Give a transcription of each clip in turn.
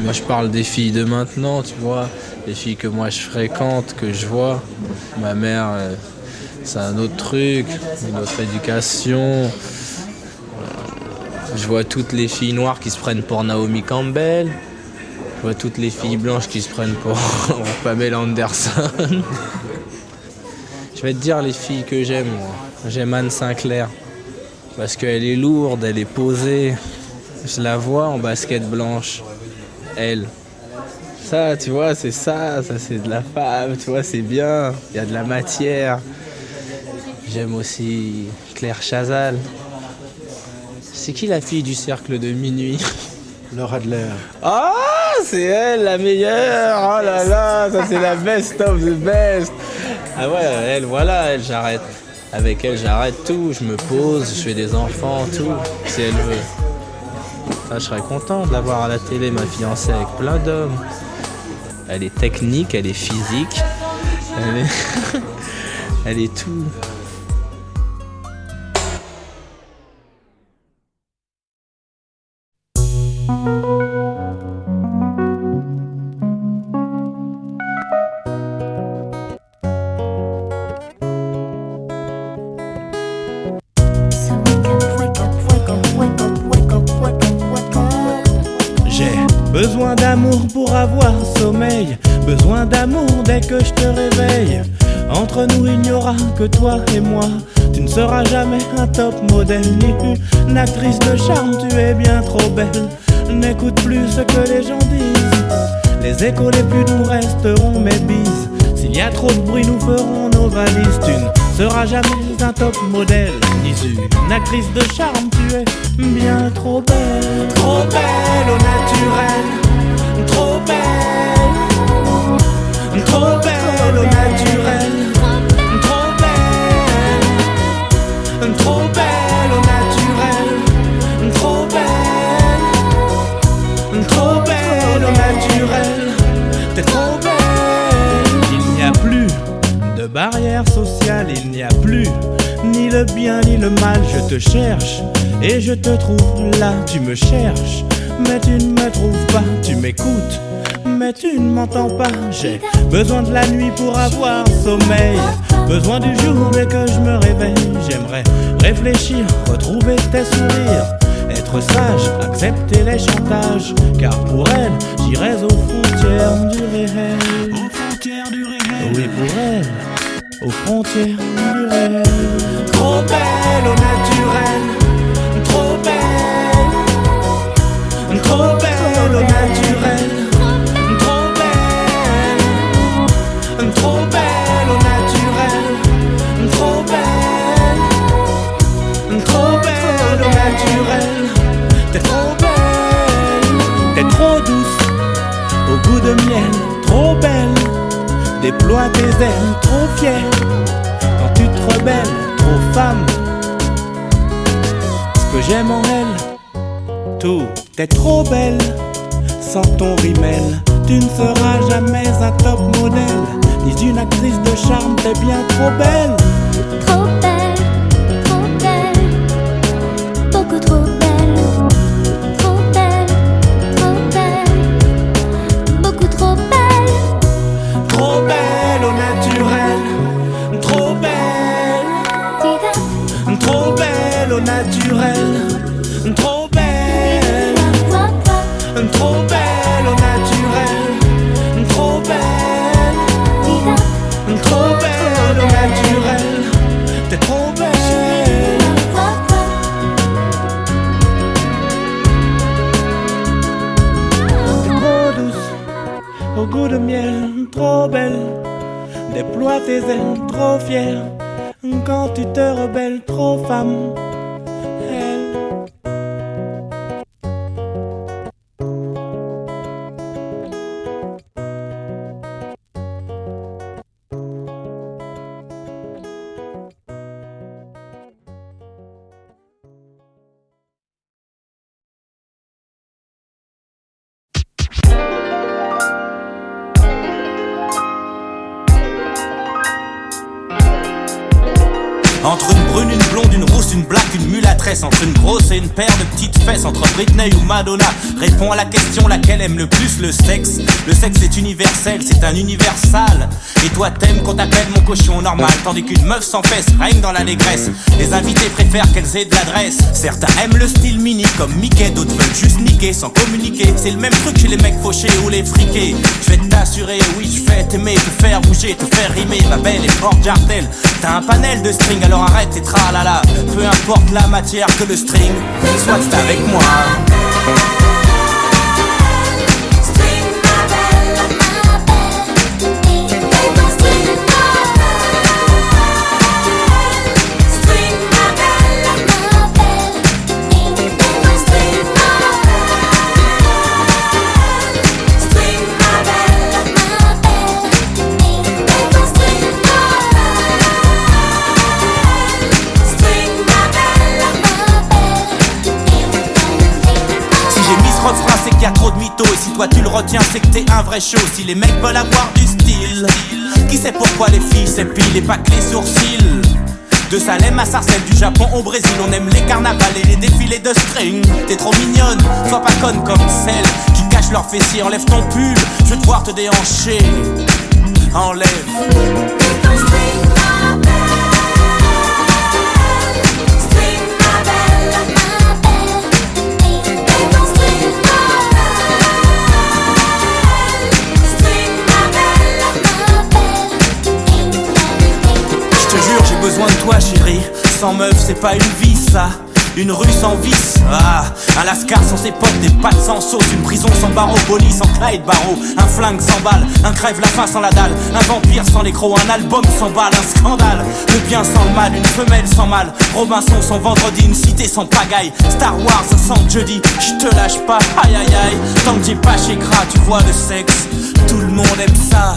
Moi je parle des filles de maintenant, tu vois, les filles que moi je fréquente, que je vois. Ma mère, c'est un autre truc, une autre éducation. Je vois toutes les filles noires qui se prennent pour Naomi Campbell. Je vois toutes les filles blanches qui se prennent pour Pamela Anderson. Je vais te dire les filles que j'aime, moi. J'aime Anne Sinclair. Parce qu'elle est lourde, elle est posée. Je la vois en basket blanche. Elle. Ça, tu vois, c'est ça c'est de la femme, tu vois, c'est bien. Il y a de la matière. J'aime aussi Claire Chazal. C'est qui la fille du cercle de minuit? Laura Adler. Ah, c'est elle la meilleure. Oh là là, ça c'est la best of the best. Ah ouais, elle, voilà, elle, j'arrête. Avec elle, j'arrête tout. Je me pose, je fais des enfants, tout. Si elle veut. Ça, je serais content de la voir à la télé, ma fiancée, avec plein d'hommes. Elle est technique, elle est physique. Elle est tout. Besoin d'amour pour avoir sommeil, besoin d'amour dès que je te réveille. Entre nous il n'y aura que toi et moi. Tu ne seras jamais un top modèle, ni une actrice de charme, tu es bien trop belle. N'écoute plus ce que les gens disent, les échos les plus doux resteront mes bises. S'il y a trop de bruit, nous ferons nos valises. Tu ne seras jamais un top modèle, ni une actrice de charme, tu es bien trop belle. Trop belle au naturel, trop belle. Trop belle au naturel, trop belle. Trop belle au naturel, trop belle. Trop belle au naturel, t'es trop belle. Il n'y a plus de barrière sociale, il n'y a plus ni le bien ni le mal. Je te cherche et je te trouve là. Tu me cherches mais tu ne me trouves pas. Tu m'écoutes mais tu ne m'entends pas. J'ai besoin de la nuit pour avoir sommeil, besoin du jour dès que je me réveille. J'aimerais réfléchir, retrouver tes sourires, être sage, accepter les chantages. Car pour elle, j'irais aux frontières du réel. Aux frontières du réel. Oui, pour elle, aux frontières du réel. Trop belle au naturel, trop belle. Trop belle au naturel, trop belle. Trop belle au naturel, trop belle. Trop belle au naturel, t'es trop belle. T'es trop douce, au goût de miel, trop belle. Déploie tes ailes, trop fière. Quand tu te rebelles, trop femme. Ce que j'aime en elle, tout. T'es trop belle, sans ton rimel. Tu ne seras jamais un top modèle, ni une actrice de charme, t'es bien trop belle. Trop belle, beaucoup trop belle. Trop belle, beaucoup trop belle. Trop belle au naturel, trop belle. Trop belle au naturel, trop belle. Trop belle au naturel, trop belle. Trop belle au naturel, t'es trop belle. T'es trop douce, au goût de miel, trop belle. Déploie tes ailes, trop fière. Quand tu te rebelles, trop femme. Entre une brune, une blonde, une rousse, une black, une mulâtresse. Entre une grosse et une paire de petites fesses. Entre Britney ou Madonna. Réponds à la question, laquelle aime le plus le sexe. Le sexe est universel, c'est un universal. Et toi t'aimes qu'on t'appelle mon cochon normal. Tandis qu'une meuf sans fesses règne dans l'allégresse. Les invités préfèrent qu'elles aient de l'adresse. Certains aiment le style mini comme Mickey. D'autres veulent juste niquer sans communiquer. C'est le même truc chez les mecs fauchés ou les friqués. Je vais t'assurer, oui je vais t'aimer, te faire bouger, te faire rimer. Ma belle et forte jartelle. T'as un panel de string, alors arrête tes tralala. Peu importe la matière que le string, soit c'est avec moi. C'est qu'il y a trop de mythos. Et si toi tu le retiens, c'est que t'es un vrai show. Si les mecs veulent avoir du style, qui sait pourquoi les filles s'épilent et pas que les sourcils. De Salem à Sarcelles, du Japon au Brésil, on aime les carnavals et les défilés de string. T'es trop mignonne, sois pas conne comme celle qui cache leurs fessiers. Enlève ton pull, je veux te voir te déhancher. Enlève. Besoin de toi chérie, sans meuf c'est pas une vie ça. Une rue sans vice, ah, un lascar sans ses potes, des pattes sans sauce. Une prison sans barreaux, police sans Clyde Barreau. Un flingue sans balle, un crève la faim sans la dalle. Un vampire sans les crocs, un album sans balle. Un scandale, le bien sans le mal, une femelle sans mal. Robinson sans vendredi, une cité sans pagaille. Star Wars sans jeudi, j'te lâche pas, aïe aïe aïe. Tant que j'ai pas chez Gras, tu vois le sexe, tout le monde aime ça.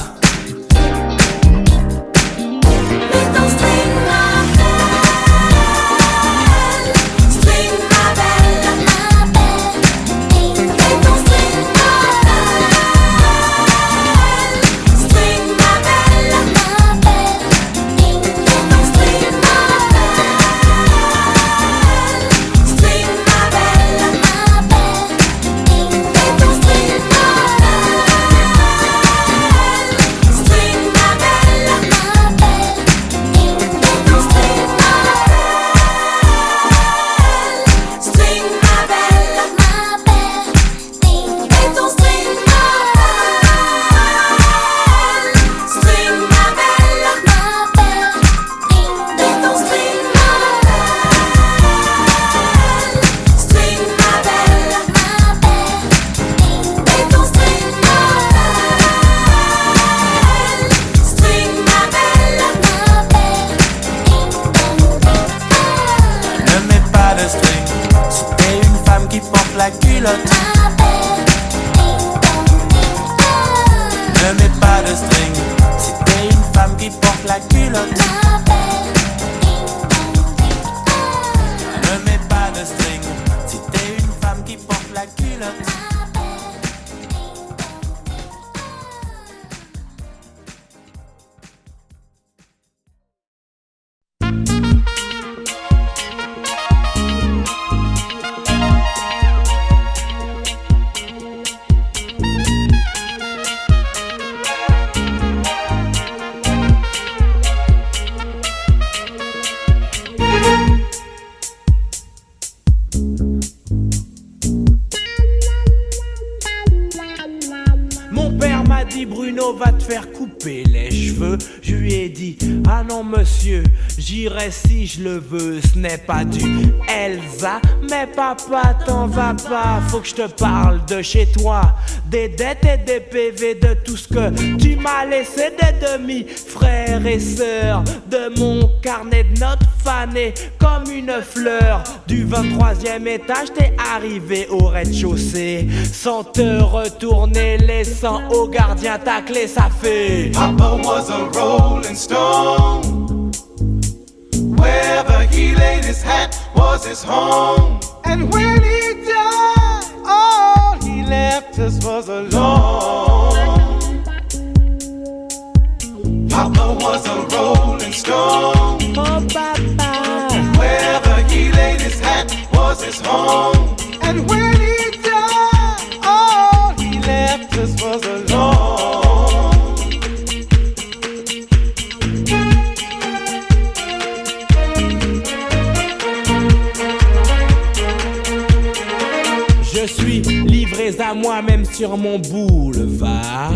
J'irai si je le veux, ce n'est pas du Elsa. Mais papa t'en va pas, faut que je te parle de chez toi. Des dettes et des PV, de tout ce que tu m'as laissé. Des demi-frères et sœurs, de mon carnet de notes fané comme une fleur. Du 23e étage t'es arrivé au rez-de-chaussée sans te retourner, laissant au gardien ta clé. Ça fait Papa was a rolling stone. Wherever he laid his hat was his home. And when he died, all he left us was alone. Papa was a rolling stone. Oh papa, was his home. And when he died, all he left us was alone. Je suis livré à moi-même sur mon boulevard.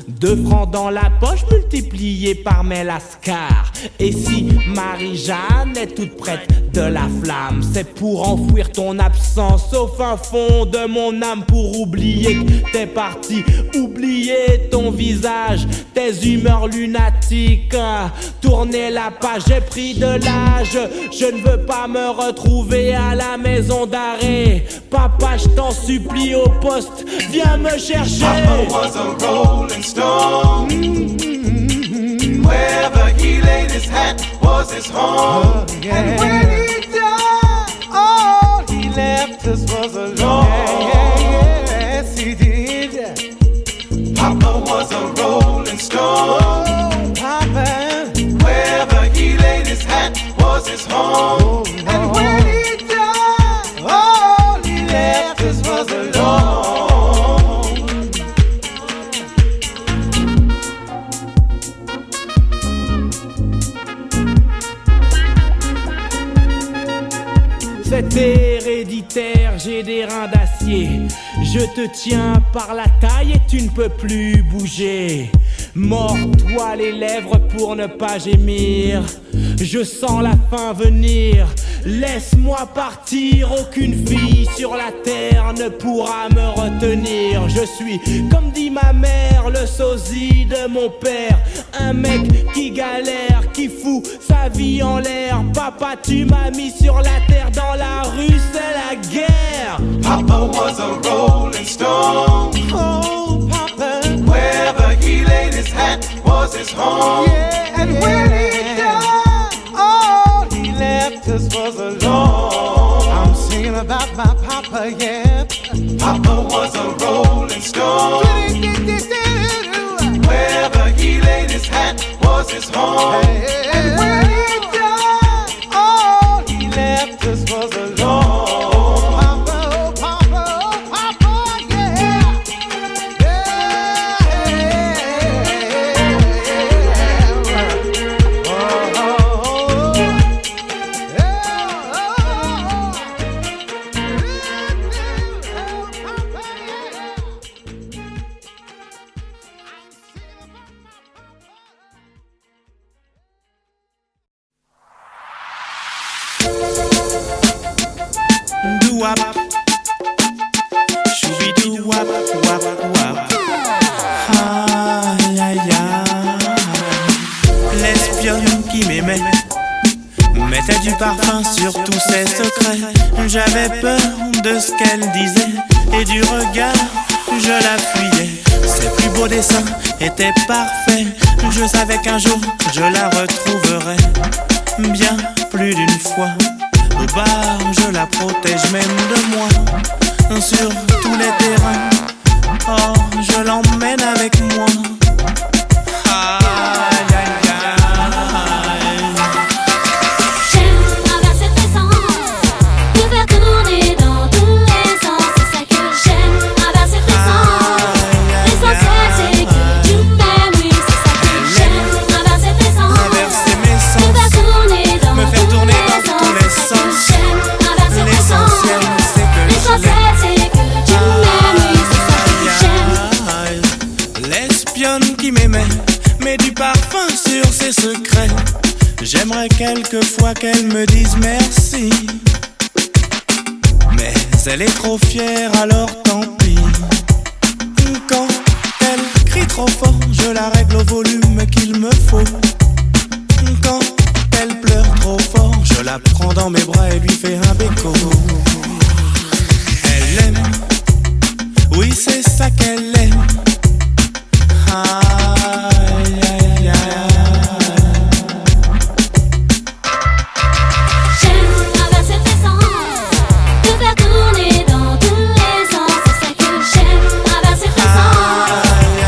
2 francs dans la poche multipliés par mes lascars. Et si Marie-Jeanne est toute prête de la flamme, c'est pour enfouir ton absence au fin fond de mon âme, pour oublier que t'es parti, oublier ton visage, tes humeurs lunatiques. Tourner la page, j'ai pris de l'âge, je ne veux pas me retrouver à la maison d'arrêt. Papa, je t'en supplie au poste, viens me chercher. Papa was a rolling stone. Wherever he laid his hat was his home. And when he died, all he left us was alone. Yes, he did. Papa was a rolling stone. Papa. Wherever he laid his hat was his home. And when he died, all he left us was alone. C'est héréditaire, j'ai des reins d'acier. Je te tiens par la taille et tu ne peux plus bouger. Mords-toi les lèvres pour ne pas gémir. Je sens la faim venir. Laisse-moi partir, aucune fille sur la terre ne pourra me retenir. Je suis, comme dit ma mère, le sosie de mon père. Un mec qui galère, qui fout sa vie en l'air. Papa, tu m'as mis sur la terre, dans la rue c'est la guerre. Papa was a rolling stone. Oh, Papa. Wherever he laid his hat was his home. Yeah, and when he died, all he left us was alone. I'm singing about my papa, yeah. Papa was a rolling stone. Wherever he laid his hat was his home. And when he died, all he left us was alone. Wap, choubidou wap, wap, wap. Aïe, aïe, aïe. L'espionne qui m'aimait mettait du parfum sur tous ses secrets. J'avais peur de ce qu'elle disait et du regard, je la fuyais. Ses plus beaux dessins étaient parfaits. Je savais qu'un jour je la retrouverais. Bien plus d'une fois. Au bar, je la protège même de moi. Sur tous les terrains, oh, je l'emmène avec moi. Aïe, aïe, aïe. J'aime traverser tes sens, te faire tourner dans tous les sens. C'est ça que j'aime, traverser tes sens. L'essentiel c'est que tu m'aimes, oui. C'est ça que j'aime, traverser tes sens. Traverser mes sens, te faire tourner dans me faire tourner dans tous les sens. tous les sens. L'essentiel c'est que tu m'aimes, oui. C'est ça que j'aime, traverser tes sens. te faire tourner dans tous les sens. L'essentiel c'est que tu m'aimes. Te faire tourner dans tous les sens. L'espionne qui m'aimait met du parfum sur ses secrets. J'aimerais quelquefois qu'elle me dise merci, mais elle est trop fière, alors tant pis. Quand elle crie trop fort, je la règle au volume qu'il me faut. Quand elle pleure trop fort, je la prends dans mes bras et lui fais un béco. Elle aime, oui c'est ça qu'elle aime. Aïe, aïe, aïe. J'aime traverser tes sens, te faire tourner dans tous les sens. C'est ça que j'aime, traverser tes sens.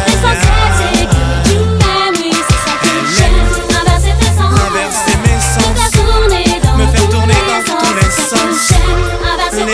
L'essentiel c'est que tu m'aimes, oui. C'est ça que j'aime, traverser tes sens. Traverser mes Te sens, faire tourner dans me faire tous tourner les dans sens. tous les C'est ça que sens. j'aime, traverser tes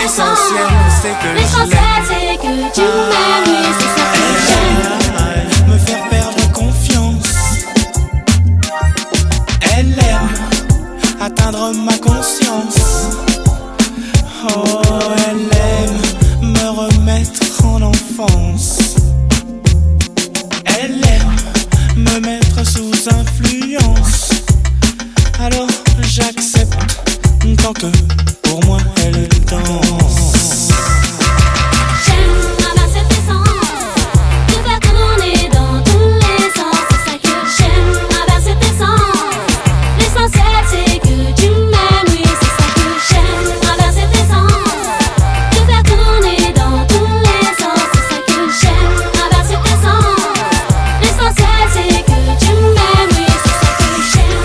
me mettre sous influence. Alors j'accepte tant que pour moi elle danse. J'aime ramasser tes sens, te faire tourner dans tous les sens. C'est ça que j'aime, ramasser tes sens. L'essentiel c'est que tu m'aimes, oui. C'est ça que j'aime, ramasser tes sens, te faire tourner dans tous les sens. C'est ça que j'aime, ramasser tes sens. L'essentiel c'est que tu m'aimes, oui. C'est ça que j'aime.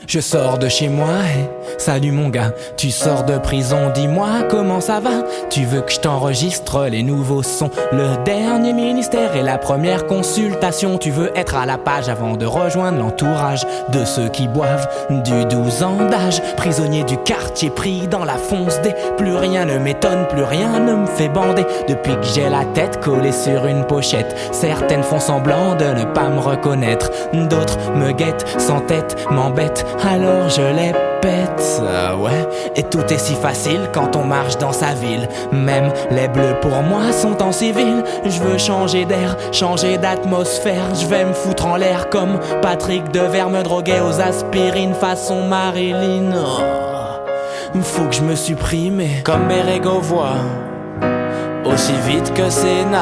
Je sors de chez moi et salut mon gars, tu sors de prison, dis-moi comment ça va. Tu veux que je t'enregistre les nouveaux sons, le dernier ministère et la première consultation. Tu veux être à la page avant de rejoindre l'entourage de ceux qui boivent du 12 ans d'âge. Prisonnier du quartier pris dans la fonce des, plus rien ne m'étonne, plus rien ne me fait bander. Depuis que j'ai la tête collée sur une pochette, certaines font semblant de ne pas me reconnaître, d'autres me guettent sans tête, m'embêtent, alors je les pète. Ah ouais, et tout est si facile quand on marche dans sa ville. Même les bleus pour moi sont en civil. Je veux changer d'air, changer d'atmosphère. Je vais me foutre en l'air comme Patrick Devers, me droguer aux aspirines façon Marilyn. Oh, faut que je me supprime comme Bérégo voit aussi vite que Sénat.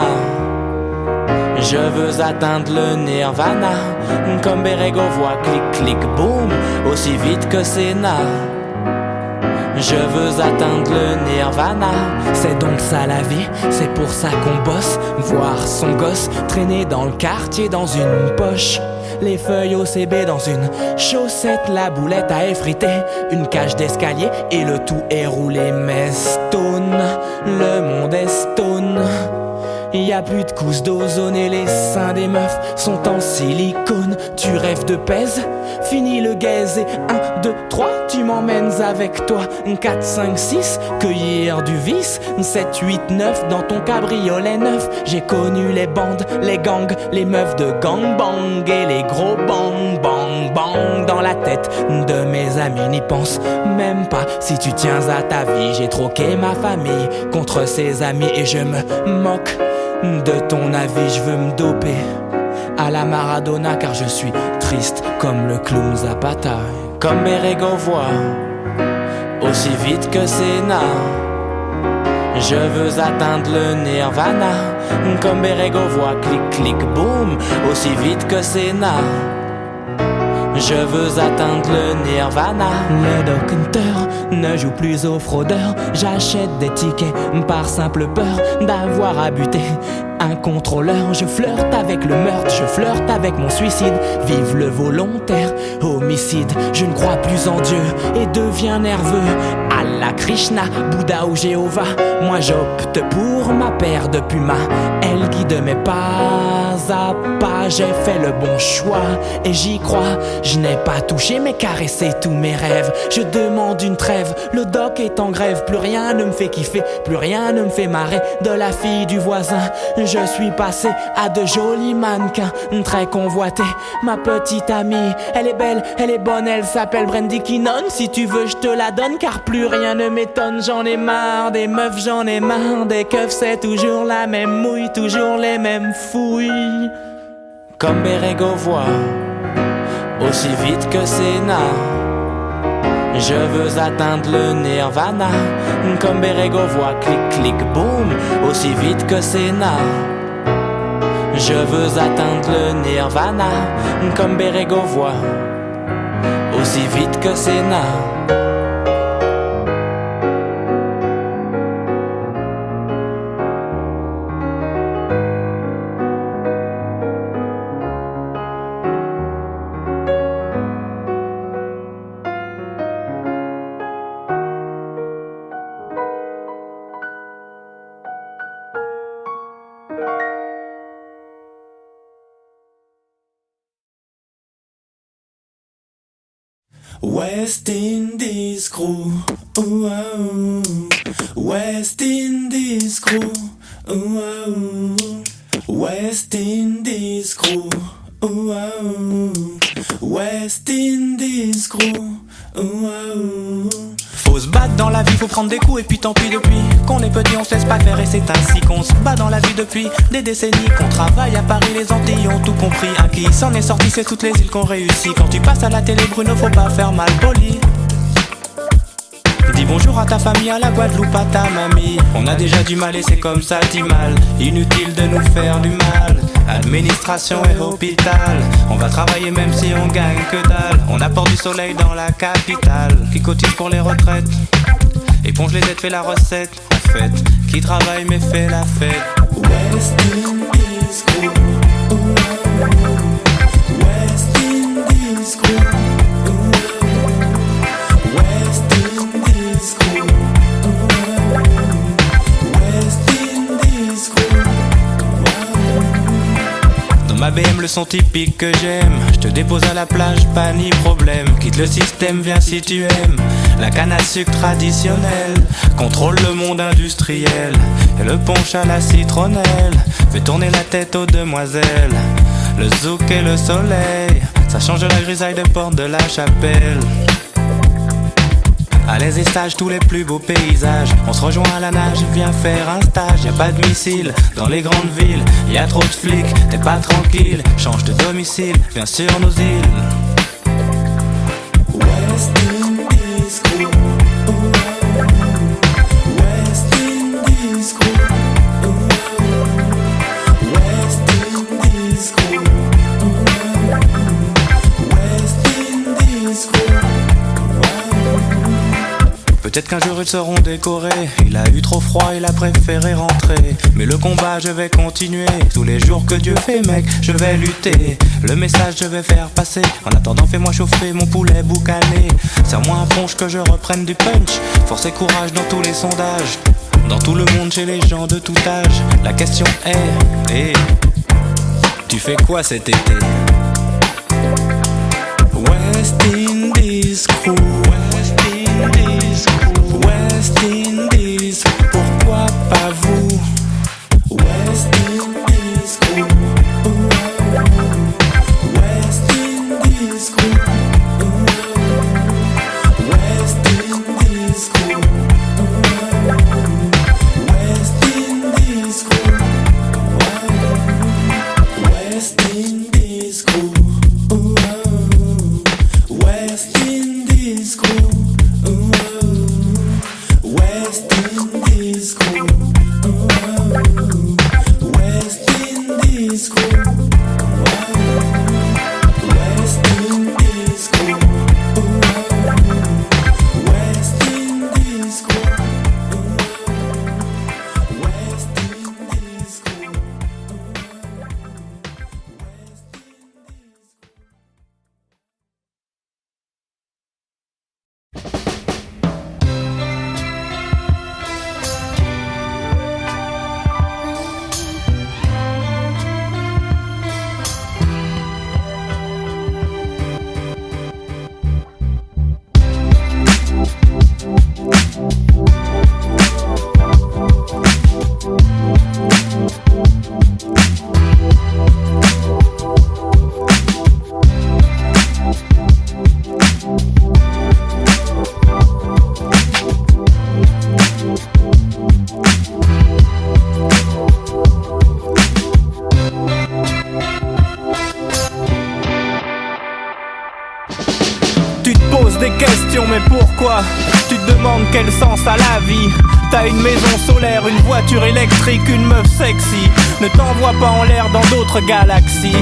Je veux atteindre le nirvana, comme Bérégo voit clic clic boum, aussi vite que Sénat. Je veux atteindre le nirvana. C'est donc ça la vie, c'est pour ça qu'on bosse. Voir son gosse traîner dans le quartier dans une poche, les feuilles OCB dans une chaussette, la boulette à effriter, une cage d'escalier et le tout est roulé. Mais stone, le monde est stone. Y a plus de couches d'ozone et les seins des meufs sont en silicone. Tu rêves de pèse, fini le gaze et 1, 2, 3, tu m'emmènes avec toi. 4, 5, 6, cueillir du vice. 7, 8, 9, dans ton cabriolet neuf. J'ai connu les bandes, les gangs, les meufs de gangbang et les gros bang bang bang dans la tête de mes amis. N'y pense même pas si tu tiens à ta vie. J'ai troqué ma famille contre ses amis et je me moque de ton avis. Je veux me doper à la Maradona car je suis triste comme le clown Zapata. Comme Bérégo voit aussi vite que Sénat. Je veux atteindre le nirvana, comme Bérégo voit clic clic boum, aussi vite que Sénat. Je veux atteindre le nirvana. Le docteur ne joue plus aux fraudeurs. J'achète des tickets par simple peur d'avoir à buter un contrôleur. Je flirte avec le meurtre, je flirte avec mon suicide. Vive le volontaire homicide. Je ne crois plus en Dieu et deviens nerveux. Allah, Krishna, Bouddha ou Jéhovah, moi j'opte pour ma paire de pumas. Elle guide mes pas à pas. J'ai fait le bon choix et j'y crois. Je n'ai pas touché mais caressé tous mes rêves. Je demande une trêve, le doc est en grève. Plus rien ne me fait kiffer, plus rien ne me fait marrer. De la fille du voisin, je suis passé à de jolis mannequins très convoités. Ma petite amie, elle est belle, elle est bonne, elle s'appelle Brandy Kinnon. Si tu veux je te la donne car plus rien ne m'étonne. J'en ai marre des meufs, j'en ai marre des keufs. C'est toujours la même mouille, toujours les mêmes fouilles. Comme Bérégo voit, aussi vite que Sénat, je veux atteindre le nirvana. Comme Bérégo voit, clic clic boum, aussi vite que Sénat, je veux atteindre le nirvana. Comme Bérégo voit, aussi vite que Sénat. West Indies crew, ooh, ooh. West Indies crew, ooh, ooh. West Indies crew, ooh, ooh. West Indies crew, ooh, ooh. Faut se battre dans la vie, faut prendre des coups et puis tant pis depuis qu'on est petit on se laisse pas faire et c'est ainsi qu'on se bat dans la vie depuis des décennies. Qu'on travaille à Paris, les Antilles ont tout compris. Un qui s'en est sorti, c'est toutes les îles qu'on réussit. Quand tu passes à la télé Bruno, faut pas faire mal poli. Dis bonjour à ta famille, à la Guadeloupe, à ta mamie. On a déjà du mal et c'est comme ça, dit mal. Inutile de nous faire du mal. Administration et hôpital. On va travailler même si on gagne que dalle. On apporte du soleil dans la capitale. Qui cotise pour les retraites, éponge les dettes, fait la recette. En fait, qui travaille mais fait la fête. West Indies crew, ooh, ooh. West Indies crew, ooh, ooh. West Indies crew, ooh, ooh. West Indies crew, ooh, ooh. Dans ma BM le son typique que j'aime, je te dépose à la plage, pas ni problème. Quitte le système, viens si tu aimes. La canne à sucre traditionnelle contrôle le monde industriel. Et le punch à la citronnelle fait tourner la tête aux demoiselles. Le zouk et le soleil, ça change la grisaille des portes de la chapelle. À l'aise et stage, tous les plus beaux paysages. On se rejoint à la nage, viens faire un stage. Y'a pas de missile dans les grandes villes. Y'a trop de flics, t'es pas tranquille. Change de domicile, viens sur nos îles. West Indies crew, ooh, ooh. West Indies crew, ooh, ooh. West Indies crew, ooh, ooh. West Indies crew, ooh, ooh. Peut-être qu'un jour ils seront décorés. Il a eu trop froid, il a préféré rentrer. Mais le combat je vais continuer. Tous les jours que Dieu fait mec, je vais lutter. Le message je vais faire passer. En attendant fais-moi chauffer mon poulet boucané. Serre-moi un punch que je reprenne du punch. Force et courage dans tous les sondages. Dans tout le monde chez les gens de tout âge. La question est, hey, tu fais quoi cet été? West Indies crew, West Indies crew, West Indies, pourquoi pas vous? West Indies crew, ooh, ooh. West Indies crew, ooh, ooh. West Indies crew, ooh, ooh. West Indies crew, ooh, ooh. West Indies crew, ooh, ooh. West Indies crew, ooh, ooh. West Indies crew, ooh, ooh. West Indies crew, ooh, ooh. West Indies crew, ooh, ooh. West Indies crew, ooh, ooh. West Indies crew, ooh, ooh. mais pourquoi? Tu te demandes quel sens a la vie. T'as une maison solaire, une voiture électrique, une meuf sexy. Ne t'envoie pas en l'air dans d'autres galaxies.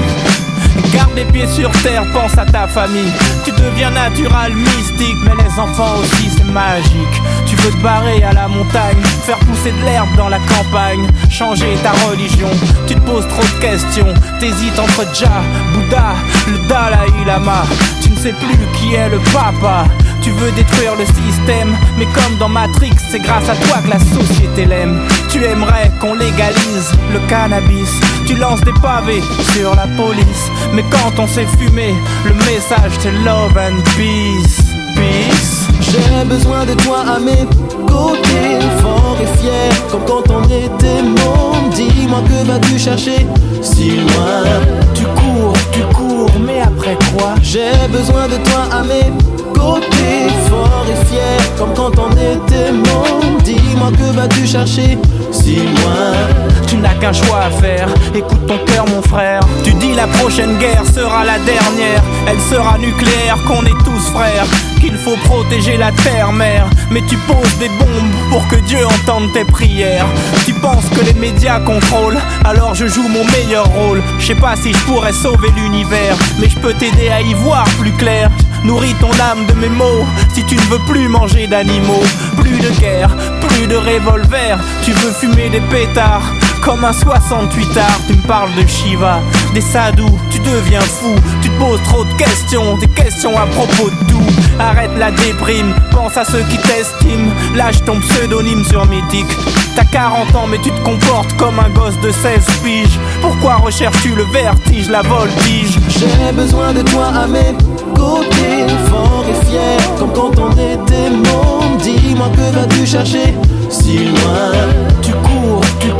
Garde les pieds sur terre, pense à ta famille. Tu deviens natural, mystique, mais les enfants aussi c'est magique. Tu veux te barrer à la montagne, faire pousser de l'herbe dans la campagne, changer ta religion, tu te poses trop de questions. T'hésites entre Jah, Bouddha, le Dalai Lama. Tu ne sais plus qui est le papa. Tu veux détruire le système, mais comme dans Matrix, c'est grâce à toi que la société l'aime. Tu aimerais qu'on légalise le cannabis. Tu lances des pavés sur la police, mais quand on s'est fumé, le message c'est love and peace. Peace. J'ai besoin de toi à mes côtés, fort et fier, comme quand on était môme. Dis-moi que vas-tu chercher si loin? Tu cours, mais après quoi? J'ai besoin de toi à mes côtés, fort et fier, comme quand on était môme. Dis-moi que vas-tu chercher si loin? Tu n'as qu'un choix à faire, écoute ton cœur mon frère. Tu dis la prochaine guerre sera la dernière, elle sera nucléaire, qu'on est tous frères, qu'il faut protéger la terre-mère. Mais tu poses des bombes pour que Dieu entende tes prières. Tu penses que les médias contrôlent, alors je joue mon meilleur rôle. Je sais pas si je pourrais sauver l'univers, mais je peux t'aider à y voir plus clair. Nourris ton âme de mes mots, si tu ne veux plus manger d'animaux. Plus de guerre, plus de revolver, tu veux fumer des pétards. Comme un 68 art, tu me parles de Shiva, des sadhus, tu deviens fou. Tu te poses trop de questions, des questions à propos de tout. Arrête la déprime, pense à ceux qui t'estiment. Lâche ton pseudonyme sur Mythique. T'as 40 ans mais tu te comportes comme un gosse de 16 piges. Pourquoi recherches-tu le vertige, la voltige? J'ai besoin de toi à mes côtés, fort et fier, comme quand on était môme. Dis-moi que vas-tu chercher si loin? Tu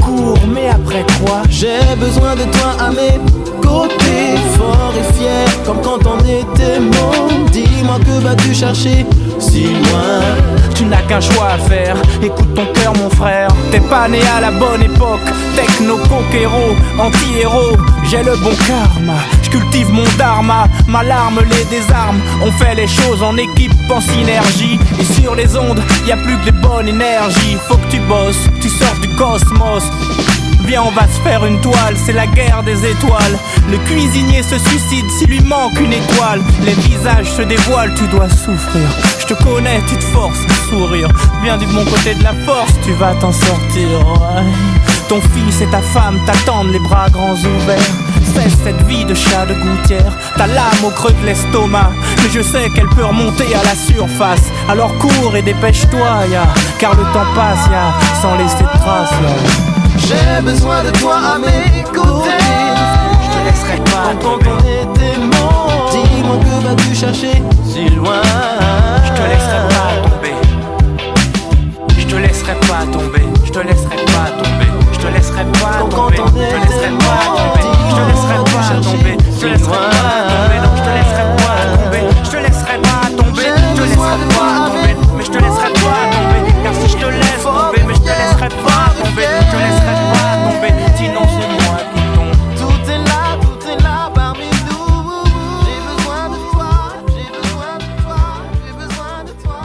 cours, mais après quoi? J'ai besoin de toi à mes côtés, fort et fier, comme quand on était môme. Dis-moi que vas-tu chercher si loin? Tu n'as qu'un choix à faire, écoute ton cœur mon frère. T'es pas né à la bonne époque, techno, coquero, anti-héros. J'ai le bon karma, je cultive mon dharma. Ma larme les désarme, on fait les choses en équipe, en synergie. Et sur les ondes, y a plus que des bonnes énergies. Faut que tu bosses, tu sors du cosmos. Viens on va se faire une toile, c'est la guerre des étoiles. Le cuisinier se suicide s'il lui manque une étoile. Les visages se dévoilent, tu dois souffrir. Je te connais, tu te forces à sourire. Viens du bon côté de la force, tu vas t'en sortir, ouais. Ton fils et ta femme t'attendent les bras grands ouverts. Cesse cette vie de chat de gouttière. T'as l'âme au creux de l'estomac, mais je sais qu'elle peut remonter à la surface. Alors cours et dépêche-toi, ya, car le temps passe, ya, sans laisser de traces, ya. J'ai besoin de toi à mes côtés, Je te laisserai pas quand tomber. on était môme. Dis-moi que vas-tu chercher si loin? Je te laisserai pas tomber. Je te laisserai pas tomber. Je te laisserai pas tomber. Je te laisserai pas tomber. Je te laisserai pas tomber. Je te laisserai pas tomber. Je te laisserai pas tomber. Non, je te laisserai pas tomber. Je te laisserai pas tomber. Je te laisserai pas tomber. Mais je te laisserai pas tomber. Car si je te laisse tomber, mais je te laisserai pas tomber. Je te laisserai pas tomber. Sinon c'est moi qui tombe. Tout est là parmi nous. J'ai besoin de toi, j'ai besoin de toi, j'ai besoin de toi.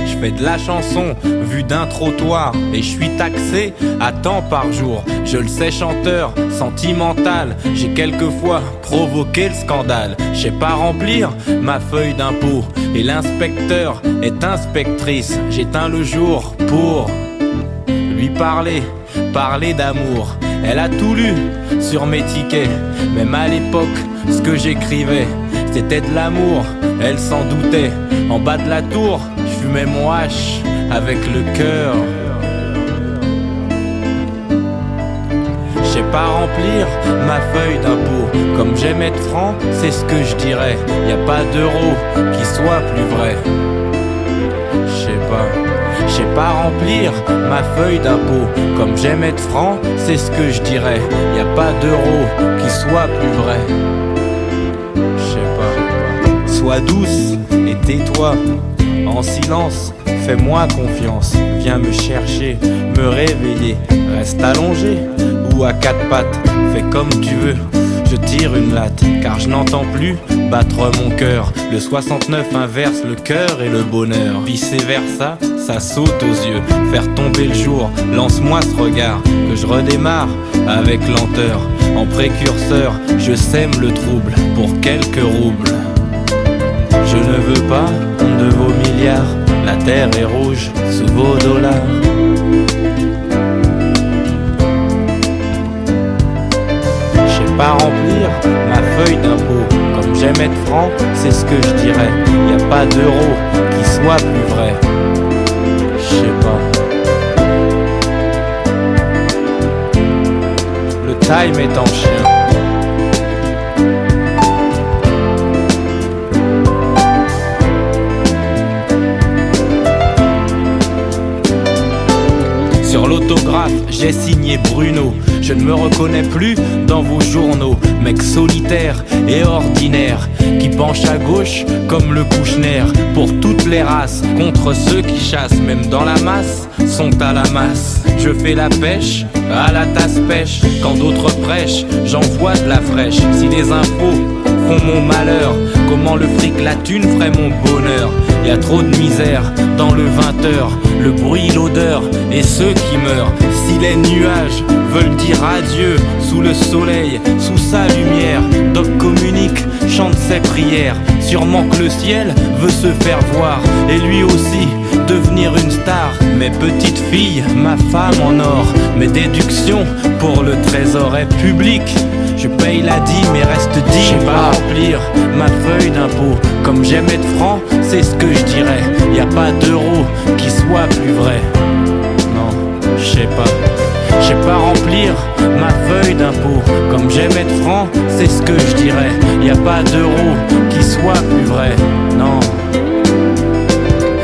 Je fais de la chanson vue d'un trottoir et je suis taxé à temps par jour. Je le sais, chanteur sentimental, j'ai quelquefois provoqué le scandale. Je sais pas remplir ma feuille d'impôt et l'inspecteur est inspectrice. J'éteins le jour pour lui parler d'amour. Elle a tout lu sur mes tickets, même à l'époque ce que j'écrivais c'était de l'amour, elle s'en doutait. En bas de la tour, je fumais mon hache avec le cœur. Je sais pas remplir ma feuille d'impôt. Comme j'aime être franc, c'est ce que je dirais. Y a pas d'euro qui soit plus vrai. Je sais pas. Je sais pas remplir ma feuille d'impôt. Comme j'aime être franc, c'est ce que je dirais. Y a pas d'euro qui soit plus vrai. Je sais pas. Sois douce et tais-toi. En silence, fais-moi confiance. Viens me chercher, me réveiller. Reste allongé ou à quatre pattes. Fais comme tu veux. Je tire une latte, car je n'entends plus battre mon cœur. Le 69 inverse le cœur et le bonheur. Vice versa, ça saute aux yeux. Faire tomber le jour, lance-moi ce regard. Que je redémarre avec lenteur. En précurseur, je sème le trouble pour quelques roubles. Je ne veux pas de vos milliards. La terre est rouge sous vos dollars. Pas remplir ma feuille d'impôt. Comme j'aime être franc, c'est ce que je dirais. Y a pas d'euro qui soit plus vrai. Je sais pas. Le time est en chien. Sur l'autographe, j'ai signé Bruno. Je ne me reconnais plus dans vos journaux. Mec solitaire et ordinaire qui penche à gauche comme le Kouchner. Pour toutes les races, contre ceux qui chassent. Même dans la masse, sont à la masse. Je fais la pêche à la tasse pêche. Quand d'autres prêchent, j'envoie de la fraîche. Si les impôts font mon malheur, comment le fric, la thune ferait mon bonheur? Y a trop de misère dans le 20h. Le bruit, l'odeur et ceux qui meurent. Si les nuages veulent dire adieu sous le soleil, sous sa lumière, Doc communique, chante ses prières. Sûrement que le ciel veut se faire voir et lui aussi devenir une star. Mes petites filles, ma femme en or, mes déductions pour le trésor est public. Je paye la dîme et reste digne. J'ai pas remplir ma feuille d'impôt. Comme j'aime être franc, c'est ce que je dirais. Y a pas d'euro qui soit plus vrai. Non, je sais pas. Je sais pas remplir ma feuille d'impôt. Comme j'aime être franc, c'est ce que je dirais. Y a pas d'euro qui soit plus vrai. Non.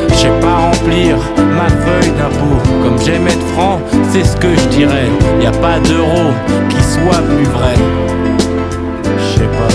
Je sais pas remplir ma feuille d'impôt. Comme j'aime être franc, c'est ce que je dirais. Y a pas d'euro qui soit plus vrai. Je sais pas.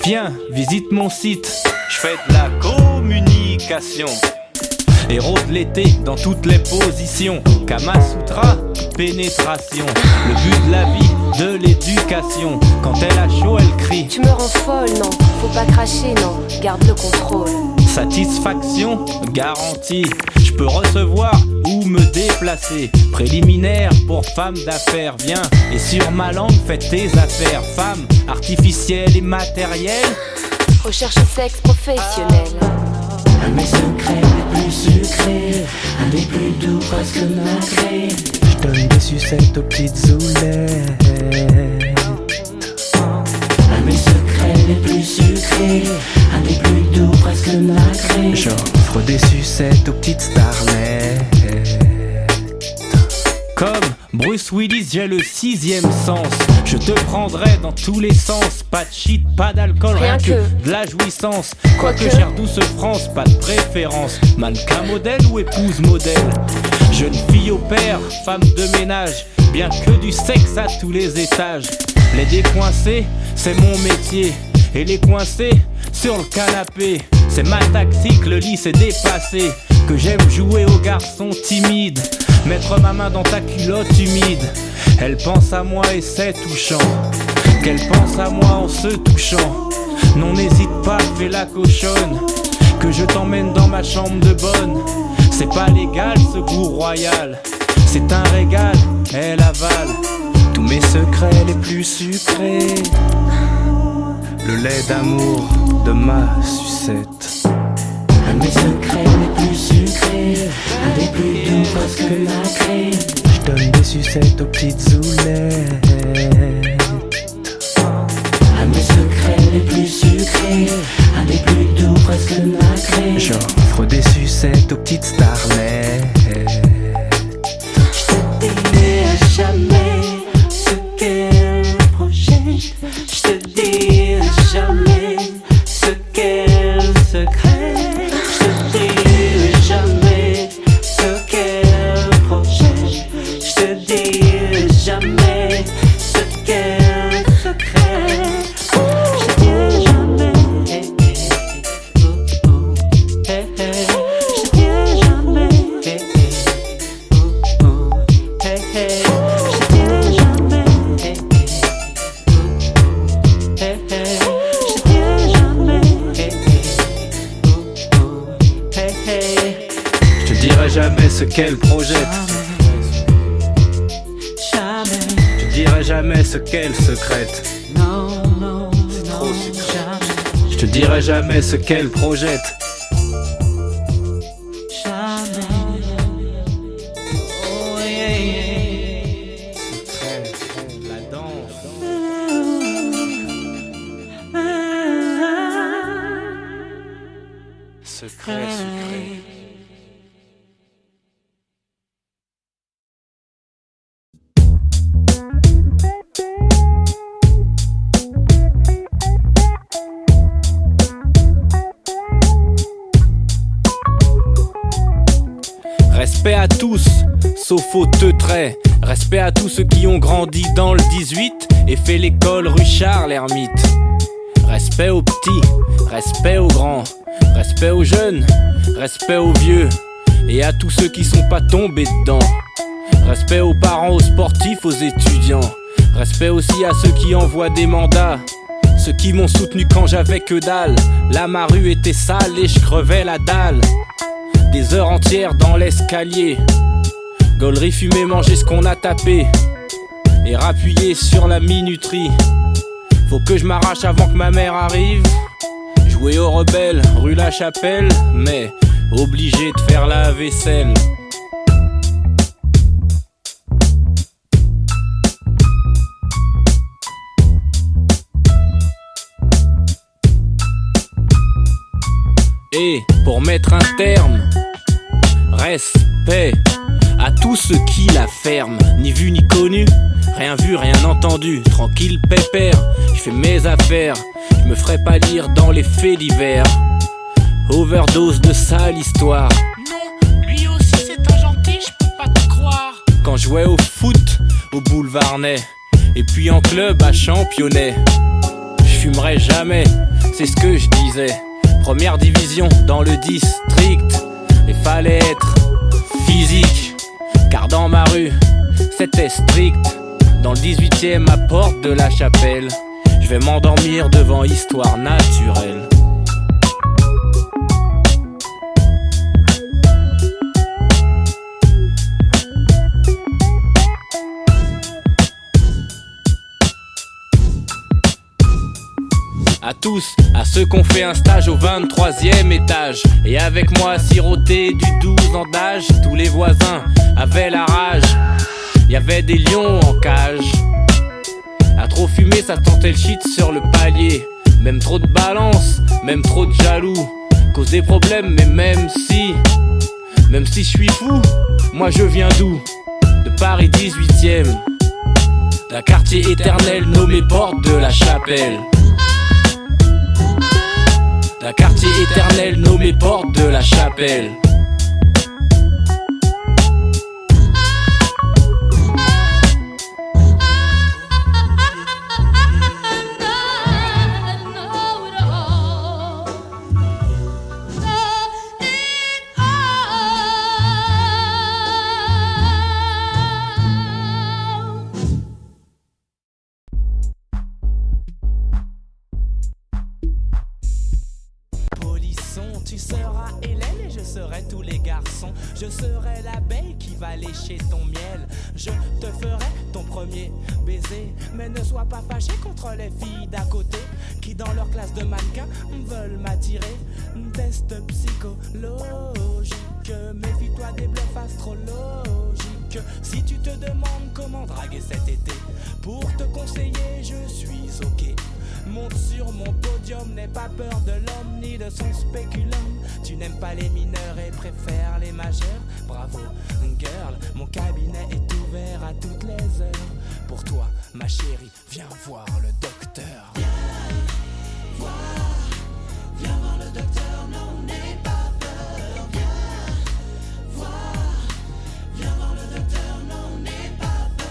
Viens, visite mon site, je fais de la communication. Et rôde l'été dans toutes les positions. Kama Sutra, pénétration. Le but de la vie, de l'éducation. Quand elle a chaud, elle crie. Tu me rends folle, non, faut pas cracher, non, garde le contrôle. Satisfaction garantie. Je peux recevoir ou me déplacer. Préliminaire pour femme d'affaires. Viens et sur ma langue fais tes affaires. Femme artificielle et matérielle. Recherche sexe professionnel. Un de mes secrets les plus sucrés, un des plus doux, presque nacrés. Je donne des sucettes aux petites zoulettes. Un de mes secrets les plus sucrés, un des plus doux, presque nacrés. J'offre des sucettes aux petites starlettes. Comme Bruce Willis, j'ai le 6e sens. Je te prendrai dans tous les sens. Pas de shit, pas d'alcool, rien que de la jouissance. Quoique chère douce France, pas de préférence. Mannequin modèle ou épouse modèle. Jeune fille au père, femme de ménage. Bien que du sexe à tous les étages. Les décoincés, c'est mon métier. Et les coincés sur le canapé. C'est ma tactique, le lit s'est dépassé. Que j'aime jouer aux garçons timides. Mettre ma main dans ta culotte humide. Elle pense à moi et c'est touchant. Qu'elle pense à moi en se touchant. Non, n'hésite pas, fais la cochonne. Que je t'emmène dans ma chambre de bonne. C'est pas légal ce goût royal. C'est un régal, elle avale Tous mes secrets les plus sucrés. Le lait d'amour de ma sucette. Un de mes secrets les plus sucrés, un des plus doux, presque nacrés. Je donne des sucettes aux petites zoulettes. Un de mes secrets les plus sucrés, un des plus doux, presque nacrés. J'offre des sucettes aux petites starlettes. Je te dirai jamais ce qu'elle projette. Je te dirai jamais ce qu'elle secrète. Je te dirai jamais ce qu'elle projette. Je te dirai jamais ce qu'elle secrète. Je te dirai jamais. Je te dirai jamais. Je te dirai jamais ce qu'elle projette. Je te dirai jamais ce qu'elle secrète. C'est trop sucré. Je te dirai jamais ce qu'elle projette. La danse. Secret, sucré. Respect à tous, sauf aux teutrés. Respect à tous ceux qui ont grandi dans le 18 et fait l'école rue Charles Hermite. Respect aux petits, respect aux grands, respect aux jeunes, respect aux vieux et à tous ceux qui sont pas tombés dedans. Respect aux parents, aux sportifs, aux étudiants. Respect aussi à ceux qui envoient des mandats. Ceux qui m'ont soutenu quand j'avais que dalle. Là ma rue était sale et je crevais la dalle. Des heures entières dans l'escalier. Gaulerie, fumer, manger ce qu'on a tapé. Et rappuyer sur la minuterie. Faut que je m'arrache avant que ma mère arrive. Jouer aux rebelles, rue La Chapelle. Mais obligé de faire la vaisselle. Et pour mettre un terme, respect à tous ceux qui la ferment. Ni vu ni connu, rien vu, rien entendu. Tranquille pépère, je fais mes affaires. Je me ferai pas lire dans les faits divers. Overdose de sale histoire. Non, lui aussi c'est un gentil, je peux pas te croire. Quand je jouais au foot, au boulevard Ney. Et puis en club à Championnet. Je fumerai jamais, c'est ce que je disais. Première division dans le district. Il fallait être physique, car dans ma rue c'était strict. Dans le 18e à Porte de la Chapelle, je vais m'endormir devant Histoire naturelle. À tous, à ceux qu'on fait un stage au 23e étage, et avec moi siroté du 12 ans d'âge, tous les voisins avaient la rage. Y'avait des lions en cage. À trop fumer, ça tentait le shit sur le palier. Même trop de balance, même trop de jaloux, cause des problèmes, mais même si je suis fou, moi je viens d'où? De Paris 18e, d'un quartier éternel nommé Porte de la Chapelle. D'un quartier éternel nommé Porte de la Chapelle. Tu seras Hélène et je serai tous les garçons. Je serai l'abeille qui va lécher ton miel. Je te ferai ton premier baiser. Mais ne sois pas fâché contre les filles d'à côté qui dans leur classe de mannequins veulent m'attirer. Test psychologique, méfie-toi des bluffs astrologiques. Si tu te demandes comment draguer cet été, pour te conseiller je suis ok. Monte sur mon podium, n'aie pas peur de l'homme ni de son spéculum. Tu n'aimes pas les mineurs et préfères les majeurs. Bravo, girl, mon cabinet est ouvert à toutes les heures. Pour toi, ma chérie, viens voir le docteur. Viens voir le docteur, non, n'aie pas peur. Viens voir le docteur, non, n'aie pas peur.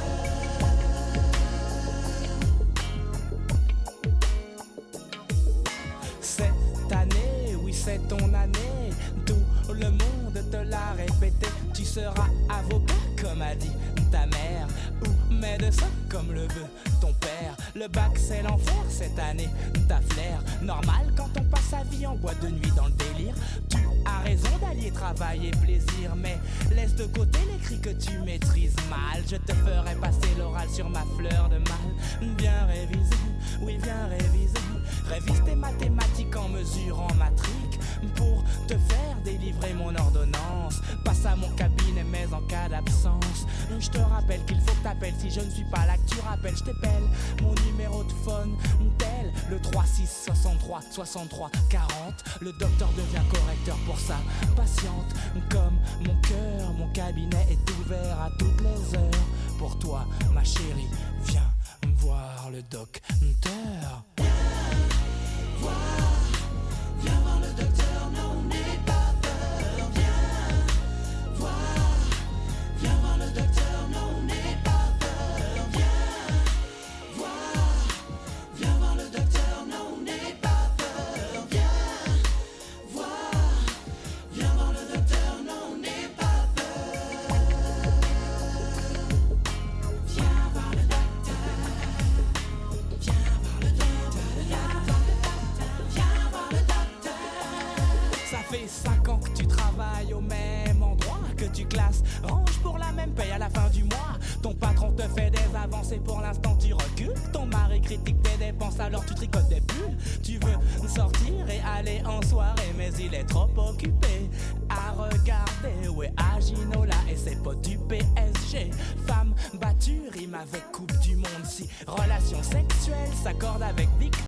Cette année, oui c'est ton année, tout le monde te l'a répété. Tu seras avocat comme a dit ta mère, ou médecin comme le veut ton père. Le bac c'est l'enfer cette année, t'as flair. Normal quand on passe sa vie en boîte de nuit dans le délire. Tu as raison d'allier travail et plaisir, mais laisse de côté les cris que tu maîtrises mal. Je te ferai passer l'oral sur ma fleur de mal. Viens réviser, oui viens réviser. Révise tes mathématiques en mesurant ma trique pour te faire délivrer mon ordonnance. Passe à mon cabinet mais en cas d'absence. Je te rappelle qu'il faut que t'appelles. Si je ne suis pas là que tu rappelles, je t'appelle. Mon numéro de phone tel le 36 63 63 40. Le docteur devient correcteur pour sa patiente. Comme mon cœur, mon cabinet est ouvert à toutes les heures. Pour toi ma chérie, viens voir le docteur. Viens voir le docteur, non, n'aie pas peur. Viens voir le docteur, non, n'aie pas peur. Viens voir le docteur, non, n'aie pas peur. Viens voir le docteur, non, n'aie pas peur. Viens voir le docteur. Viens voir le docteur. Ça fait 5 ans que tu travailles au même endroit, que tu classes, ranges pour la même paye à la fin du mois. Ton patron te fait des avancées, pour l'instant tu recules. Ton mari critique tes dépenses, alors tu tricotes des pulls. Tu veux sortir et aller en soirée, mais il est trop occupé à regarder. Ouais, à Ginola et ses potes du PSG. Femme battue rime avec Coupe du Monde. Si relation sexuelle s'accorde avec Big